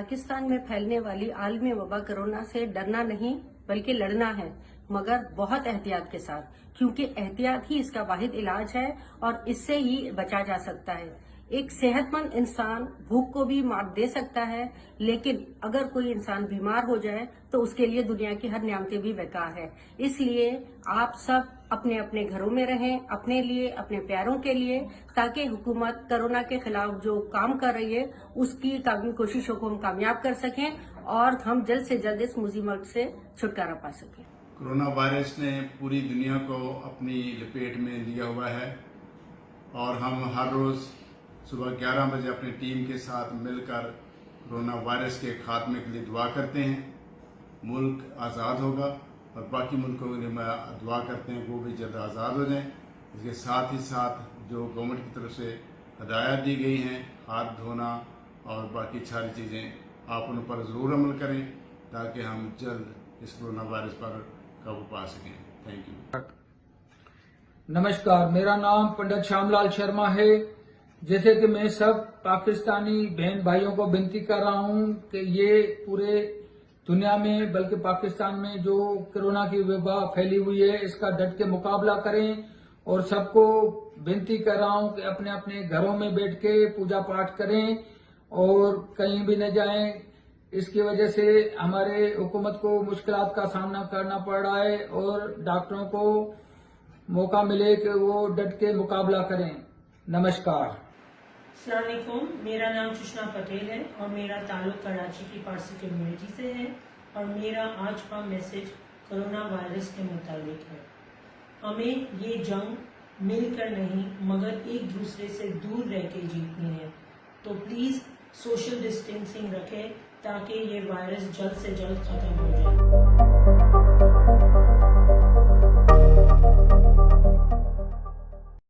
पाकिस्तान में फैलने वाली आलमी वबा कोरोना से डरना नहीं बल्कि लड़ना है, मगर बहुत एहतियात के साथ, क्योंकि एहतियात ही इसका वाहिद इलाज है और इससे ही बचा जा सकता है। एक सेहतमंद इंसान भूख को भी मात दे सकता है, लेकिन अगर कोई इंसान बीमार हो जाए तो उसके लिए दुनिया की हर नियामतें भी बेकार है। इसलिए आप सब अपने अपने घरों में रहें, अपने लिए, अपने प्यारों के लिए, ताकि हुकूमत कोरोना के खिलाफ जो काम कर रही है उसकी कोशिशों को हम कामयाब कर सकें और हम जल्द से जल्द इस मुसीबत से छुटकारा पा सकें। कोरोना वायरस ने पूरी दुनिया को अपनी लपेट में लिया हुआ है और हम हर रोज़ सुबह 11 बजे अपनी टीम के साथ मिलकर कोरोना वायरस के खात्मे के लिए दुआ करते हैं। मुल्क आज़ाद होगा और बाकी मुल्कों के लिए दुआ करते हैं वो भी जल्द आज़ाद हो जाएं। इसके साथ ही साथ जो गवर्नमेंट की तरफ से हदायत दी गई हैं, हाथ धोना और बाकी सारी चीज़ें आप उन पर ज़रूर अमल करें ताकि हम जल्द इस कोरोना वायरस पर काबू पा सकें। Thank you. नमस्कार, मेरा नाम पंडित श्यामलाल शर्मा है। जैसे कि मैं सब पाकिस्तानी बहन भाइयों को विनती कर रहा हूं कि ये पूरे दुनिया में बल्कि पाकिस्तान में जो कोरोना की वबा फैली हुई है इसका डट के मुकाबला करें और सबको विनती कर रहा हूं कि अपने अपने घरों में बैठ के पूजा पाठ करें और कहीं भी न जाएं। इसकी वजह से हमारे हुकूमत को मुश्किलात का सामना करना पड़ रहा है और डॉक्टरों को मौका मिले कि वो डट के मुकाबला करें। नमस्कार। अस्सलाम वालेकुम, मेरा नाम सुषमा पटेल है और मेरा ताल्लुक कराची की पारसी कम्युनिटी से है और मेरा आज का मैसेज कोरोना वायरस के मुताबिक है। हमें ये जंग मिलकर नहीं मगर एक दूसरे से दूर रह के जीतनी है, तो प्लीज़ सोशल डिस्टेंसिंग रखें ताकि ये वायरस जल्द से जल्द ख़त्म हो जाए।